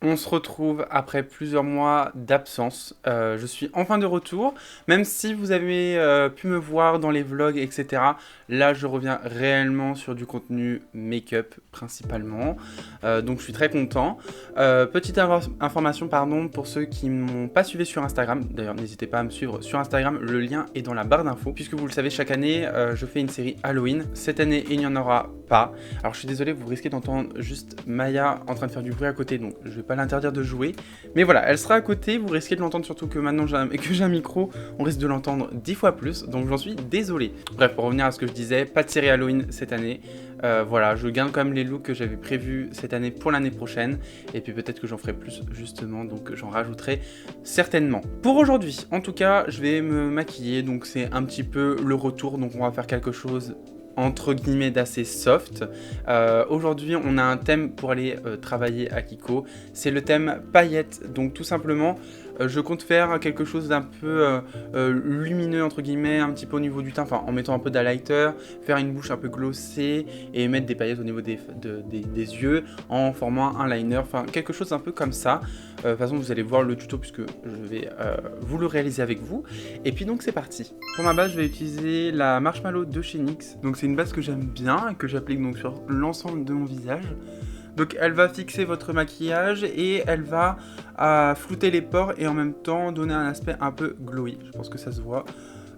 On se retrouve après plusieurs mois d'absence. Je suis enfin de retour. Même si vous avez pu me voir dans les vlogs, etc. Là, je reviens réellement sur du contenu make-up principalement. Donc, je suis très content. Petite information, pardon, pour ceux qui ne m'ont pas suivi sur Instagram. D'ailleurs, n'hésitez pas à me suivre sur Instagram. Le lien est dans la barre d'infos. Puisque vous le savez, chaque année, je fais une série Halloween. Cette année, il n'y en aura pas. Alors, je suis désolé, vous risquez d'entendre juste Maya en train de faire du bruit à côté. Donc, je vais pas l'interdire de jouer, mais voilà, elle sera à côté, vous risquez de l'entendre, surtout que maintenant que j'ai un micro, on risque de l'entendre 10 fois plus, donc j'en suis désolé. Bref, pour revenir à ce que je disais, pas de série Halloween cette année, voilà, je garde quand même les looks que j'avais prévus cette année pour l'année prochaine, et puis peut-être que j'en ferai plus justement, donc j'en rajouterai certainement. Pour aujourd'hui, en tout cas, je vais me maquiller, donc c'est un petit peu le retour, donc on va faire quelque chose entre guillemets d'assez soft. Aujourd'hui on a un thème pour aller travailler à Kiko, c'est le thème paillettes, donc tout simplement je compte faire quelque chose d'un peu lumineux entre guillemets, un petit peu au niveau du teint, enfin en mettant un peu d'highlighter, faire une bouche un peu glossée et mettre des paillettes au niveau des yeux en formant un liner, enfin quelque chose un peu comme ça. De toute façon vous allez voir le tuto puisque je vais vous le réaliser avec vous. Et puis donc c'est parti. Pour ma base je vais utiliser la Marshmallow de chez NYX. Donc c'est une base que j'aime bien et que j'applique donc sur l'ensemble de mon visage. Donc elle va fixer votre maquillage et elle va flouter les pores et en même temps donner un aspect un peu glowy. Je pense que ça se voit.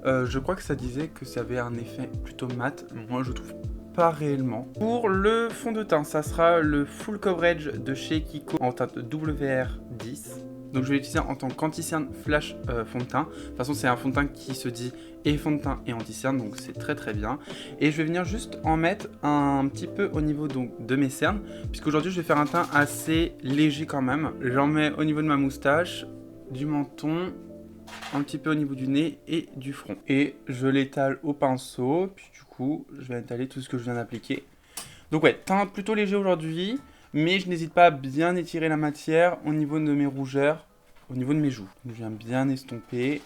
Je crois que ça disait que ça avait un effet plutôt mat. Moi je trouve pas réellement. Pour le fond de teint, ça sera le Full Coverage de chez Kiko en teinte WR10. Donc je vais l'utiliser en tant qu'anti-cerne flash fond de teint. De toute façon c'est un fond de teint qui se dit et fond de teint et anti-cerne, donc c'est très très bien. Et je vais venir juste en mettre un petit peu au niveau donc, de mes cernes, puisqu'aujourd'hui je vais faire un teint assez léger quand même. J'en mets au niveau de ma moustache, du menton, un petit peu au niveau du nez et du front. Et je l'étale au pinceau, puis du coup je vais étaler tout ce que je viens d'appliquer. Donc ouais, teint plutôt léger aujourd'hui, mais je n'hésite pas à bien étirer la matière au niveau de mes rougeurs, au niveau de mes joues. Donc, je viens bien estomper.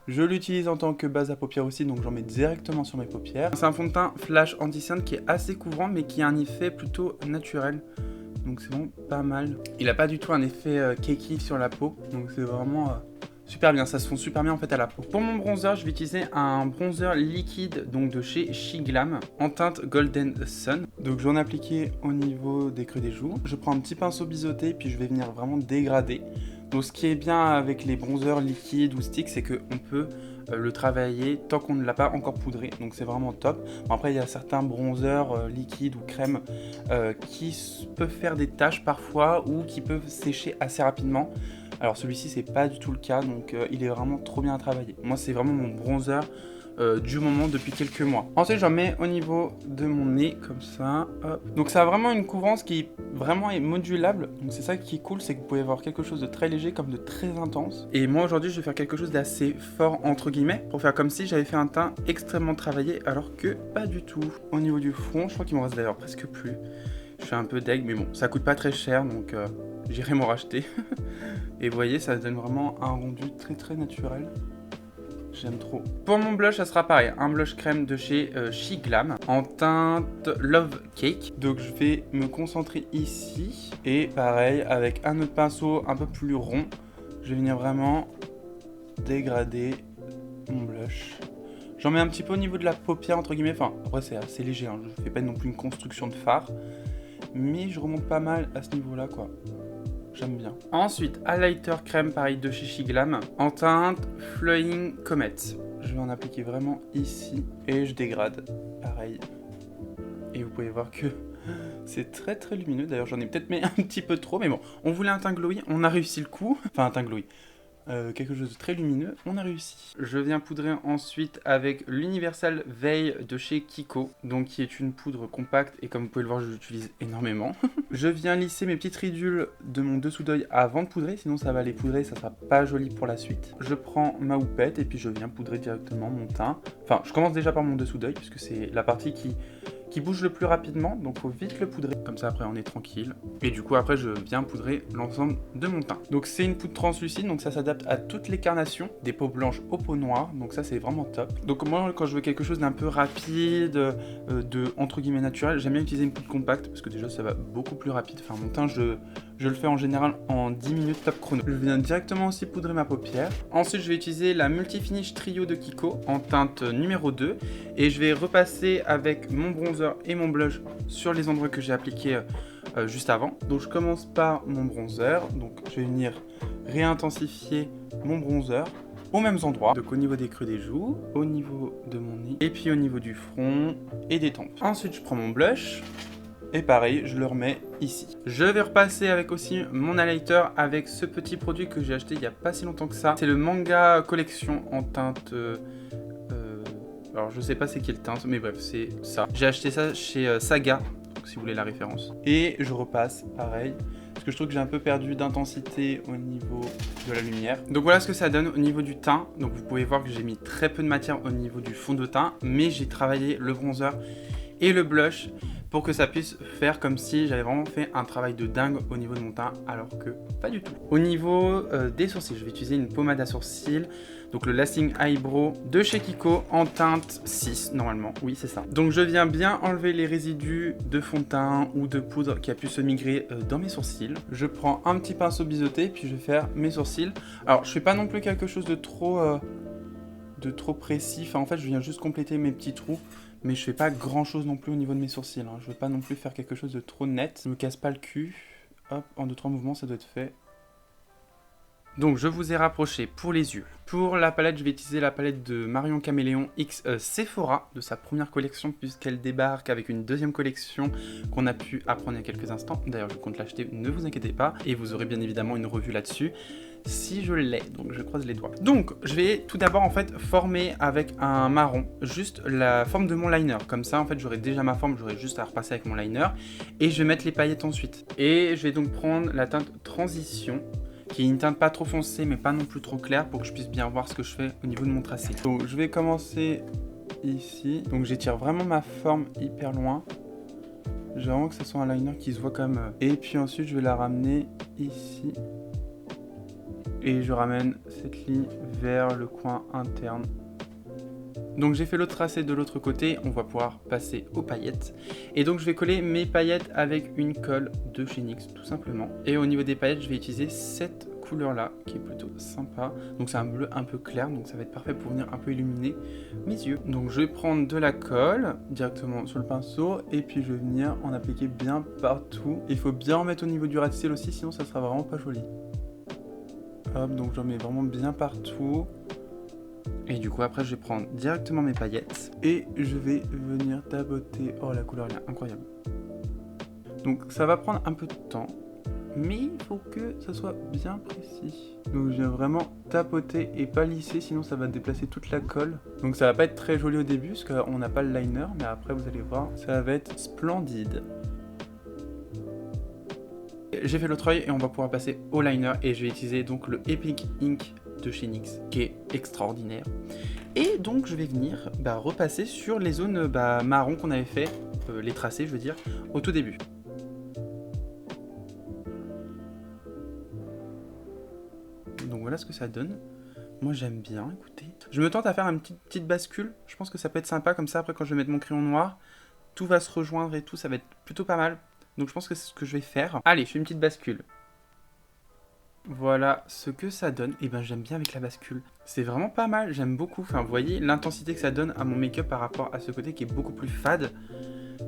Je l'utilise en tant que base à paupières aussi, donc j'en mets directement sur mes paupières. C'est un fond de teint flash anti-cerne qui est assez couvrant, mais qui a un effet plutôt naturel. Donc c'est vraiment pas mal. Il n'a pas du tout un effet cakey sur la peau, donc c'est vraiment super bien. Ça se fond super bien en fait à la peau. Pour mon bronzer, je vais utiliser un bronzer liquide donc de chez Shiglam en teinte Golden Sun. Donc j'en ai appliqué au niveau des creux des joues. Je prends un petit pinceau biseauté, puis je vais venir vraiment dégrader. Donc ce qui est bien avec les bronzers liquides ou sticks, c'est qu'on peut le travailler tant qu'on ne l'a pas encore poudré, donc c'est vraiment top. Bon, après il y a certains bronzers liquides ou crèmes qui peuvent faire des taches parfois ou qui peuvent sécher assez rapidement. Alors celui-ci c'est pas du tout le cas, donc il est vraiment trop bien à travailler. Moi c'est vraiment mon bronzer du moment depuis quelques mois. Ensuite j'en mets au niveau de mon nez comme ça, hop. Donc ça a vraiment une couvrance qui vraiment est modulable, donc c'est ça qui est cool, c'est que vous pouvez avoir quelque chose de très léger comme de très intense. Et moi aujourd'hui je vais faire quelque chose d'assez fort entre guillemets, pour faire comme si j'avais fait un teint extrêmement travaillé, alors que pas du tout. Au niveau du front, je crois qu'il m'en reste d'ailleurs presque plus. Je suis un peu deg, mais bon, ça coûte pas très cher, donc j'irai m'en racheter. Et vous voyez, ça donne vraiment un rendu très très naturel. J'aime trop. Pour mon blush, ça sera pareil, un blush crème de chez Shiglam en teinte Love Cake. Donc je vais me concentrer ici et pareil avec un autre pinceau un peu plus rond, je vais venir vraiment dégrader mon blush. J'en mets un petit peu au niveau de la paupière entre guillemets, enfin après c'est assez léger, hein. Je fais pas non plus une construction de fard, mais je remonte pas mal à ce niveau là quoi. J'aime bien. Ensuite, highlighter crème pareil de chez Shiglam en teinte Flying Comet. Je vais en appliquer vraiment ici et je dégrade. Pareil. Et vous pouvez voir que c'est très très lumineux. D'ailleurs, j'en ai peut-être mis un petit peu trop, mais bon, on voulait un teint glowy, on a réussi le coup. Enfin, un teint glowy. Quelque chose de très lumineux, on a réussi. Je viens poudrer ensuite avec l'Universal Veil de chez Kiko, donc qui est une poudre compacte et comme vous pouvez le voir je l'utilise énormément. Je viens lisser mes petites ridules de mon dessous d'œil avant de poudrer, sinon ça va les poudrer, ça sera pas joli pour la suite. Je prends ma houppette et puis je viens poudrer directement mon teint. Enfin, je commence déjà par mon dessous d'œil puisque c'est la partie qui bouge le plus rapidement, donc faut vite le poudrer, comme ça après on est tranquille. Et du coup après je viens poudrer l'ensemble de mon teint. Donc c'est une poudre translucide, donc ça s'adapte à toutes les carnations, des peaux blanches aux peaux noires, donc ça c'est vraiment top. Donc moi quand je veux quelque chose d'un peu rapide, de entre guillemets naturel, j'aime bien utiliser une poudre compacte, parce que déjà ça va beaucoup plus rapide. Enfin mon teint je Je le fais en général en 10 minutes top chrono. Je viens directement aussi poudrer ma paupière. Ensuite, je vais utiliser la Multi-Finish Trio de Kiko en teinte numéro 2. Et je vais repasser avec mon bronzer et mon blush sur les endroits que j'ai appliqués juste avant. Donc je commence par mon bronzer. Donc je vais venir réintensifier mon bronzer aux mêmes endroits, donc au niveau des creux des joues, au niveau de mon nez, et puis au niveau du front et des tempes. Ensuite, je prends mon blush, et pareil, je le remets ici. Je vais repasser avec aussi mon highlighter avec ce petit produit que j'ai acheté il n'y a pas si longtemps que ça. C'est le Manga Collection en teinte... alors je sais pas c'est quelle teinte, mais bref, c'est ça. J'ai acheté ça chez Saga, donc si vous voulez la référence. Et je repasse, pareil. Parce que je trouve que j'ai un peu perdu d'intensité au niveau de la lumière. Donc voilà ce que ça donne au niveau du teint. Donc vous pouvez voir que j'ai mis très peu de matière au niveau du fond de teint, mais j'ai travaillé le bronzer et le blush pour que ça puisse faire comme si j'avais vraiment fait un travail de dingue au niveau de mon teint, alors que pas du tout. Au niveau des sourcils, je vais utiliser une pommade à sourcils, donc le Lasting Eyebrow de chez Kiko en teinte 6 normalement, oui c'est ça. Donc je viens bien enlever les résidus de fond de teint ou de poudre qui a pu se migrer dans mes sourcils. Je prends un petit pinceau biseauté puis je vais faire mes sourcils. Alors je fais pas non plus quelque chose de trop précis, enfin en fait je viens juste compléter mes petits trous. Mais je fais pas grand chose non plus au niveau de mes sourcils, hein. Je veux pas non plus faire quelque chose de trop net. Je me casse pas le cul. Hop, en 2-3 mouvements ça doit être fait. Donc je vous ai rapproché pour les yeux. Pour la palette, je vais utiliser la palette de Marion Caméléon X Sephora de sa première collection, puisqu'elle débarque avec une deuxième collection qu'on a pu apprendre il y a quelques instants. D'ailleurs je compte l'acheter, ne vous inquiétez pas. Et vous aurez bien évidemment une revue là-dessus. Si je l'ai, donc je croise les doigts. Donc je vais tout d'abord en fait former avec un marron juste la forme de mon liner. Comme ça en fait j'aurai déjà ma forme, j'aurai juste à repasser avec mon liner. Et je vais mettre les paillettes ensuite. Et je vais donc prendre la teinte Transition, qui est une teinte pas trop foncée mais pas non plus trop claire, pour que je puisse bien voir ce que je fais au niveau de mon tracé. Donc je vais commencer ici. Donc j'étire vraiment ma forme hyper loin. J'ai vraiment que ce soit un liner qui se voit comme... Et puis ensuite je vais la ramener ici. Et je ramène cette ligne vers le coin interne. Donc j'ai fait le tracé de l'autre côté, on va pouvoir passer aux paillettes. Et donc je vais coller mes paillettes avec une colle de chez NYX tout simplement. Et au niveau des paillettes, je vais utiliser cette couleur là qui est plutôt sympa. Donc c'est un bleu un peu clair, donc ça va être parfait pour venir un peu illuminer mes yeux. Donc je vais prendre de la colle directement sur le pinceau et puis je vais venir en appliquer bien partout. Il faut bien en mettre au niveau du ras de cils aussi, sinon ça sera vraiment pas joli. Hop, donc j'en mets vraiment bien partout. Et du coup après je vais prendre directement mes paillettes et je vais venir tapoter. Oh la couleur elle est incroyable. Donc ça va prendre un peu de temps, mais il faut que ça soit bien précis. Donc je viens vraiment tapoter et pas lisser, sinon ça va déplacer toute la colle. Donc ça va pas être très joli au début parce qu'on n'a pas le liner, mais après vous allez voir, ça va être splendide. J'ai fait l'autre œil et on va pouvoir passer au liner et je vais utiliser donc le Epic Ink de chez NYX qui est extraordinaire. Et donc je vais venir repasser sur les zones marron qu'on avait fait, les tracés je veux dire, au tout début. Donc voilà ce que ça donne. Moi j'aime bien, écoutez. Je me tente à faire une petite bascule, je pense que ça peut être sympa comme ça, après quand je vais mettre mon crayon noir, tout va se rejoindre et tout, ça va être plutôt pas mal. Donc je pense que c'est ce que je vais faire. Allez, je fais une petite bascule. Voilà ce que ça donne. Et ben j'aime bien avec la bascule. C'est vraiment pas mal, j'aime beaucoup. Enfin vous voyez l'intensité que ça donne à mon make-up par rapport à ce côté qui est beaucoup plus fade.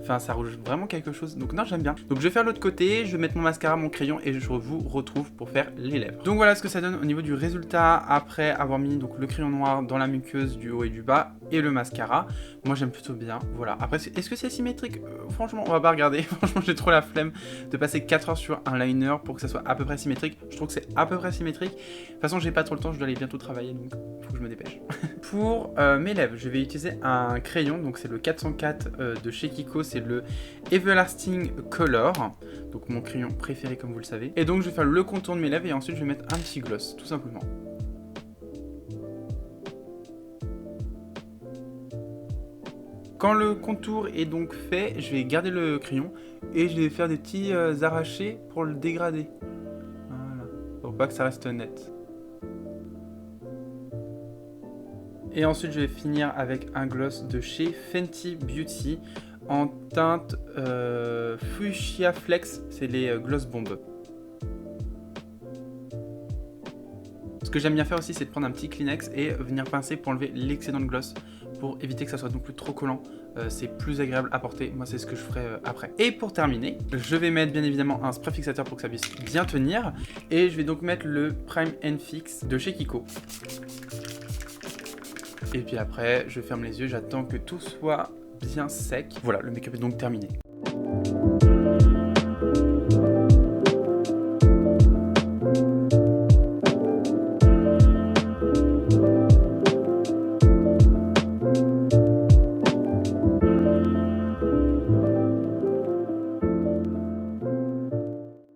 Enfin ça rajoute vraiment quelque chose. Donc non j'aime bien. Donc je vais faire l'autre côté, je vais mettre mon mascara, mon crayon et je vous retrouve pour faire les lèvres. Donc voilà ce que ça donne au niveau du résultat après avoir mis donc le crayon noir dans la muqueuse du haut et du bas et le mascara. Moi j'aime plutôt bien. Voilà. Après est-ce que c'est symétrique? Franchement on va pas regarder. Franchement j'ai trop la flemme de passer 4 heures sur un liner pour que ça soit à peu près symétrique. Je trouve que c'est à peu près symétrique. De toute façon j'ai pas trop le temps, je dois aller bientôt travailler donc faut que je me dépêche. Pour mes lèvres, je vais utiliser un crayon, donc c'est le 404 de chez Kiko, c'est le Everlasting Color, donc mon crayon préféré comme vous le savez. Et donc je vais faire le contour de mes lèvres et ensuite je vais mettre un petit gloss, tout simplement. Quand le contour est donc fait, je vais garder le crayon et je vais faire des petits arrachés pour le dégrader. Voilà, pour pas que ça reste net. Et ensuite je vais finir avec un gloss de chez Fenty Beauty en teinte Fuchsia Flex, c'est les Gloss Bombes. Ce que j'aime bien faire aussi, c'est de prendre un petit Kleenex et venir pincer pour enlever l'excédent de gloss, pour éviter que ça soit non plus trop collant. C'est plus agréable à porter, moi c'est ce que je ferai après. Et pour terminer, je vais mettre bien évidemment un spray fixateur pour que ça puisse bien tenir. Et je vais donc mettre le Prime and Fix de chez Kiko. Et puis après, je ferme les yeux, j'attends que tout soit bien sec. Voilà, le make-up est donc terminé.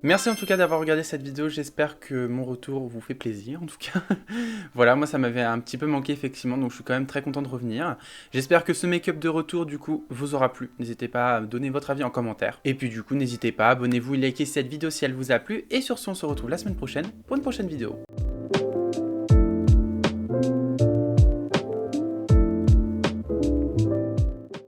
Merci en tout cas d'avoir regardé cette vidéo, j'espère que mon retour vous fait plaisir en tout cas. Voilà, moi ça m'avait un petit peu manqué effectivement, donc je suis quand même très content de revenir. J'espère que ce make-up de retour du coup vous aura plu, n'hésitez pas à me donner votre avis en commentaire. Et puis du coup n'hésitez pas, abonnez-vous et likez cette vidéo si elle vous a plu. Et sur ce on se retrouve la semaine prochaine pour une prochaine vidéo.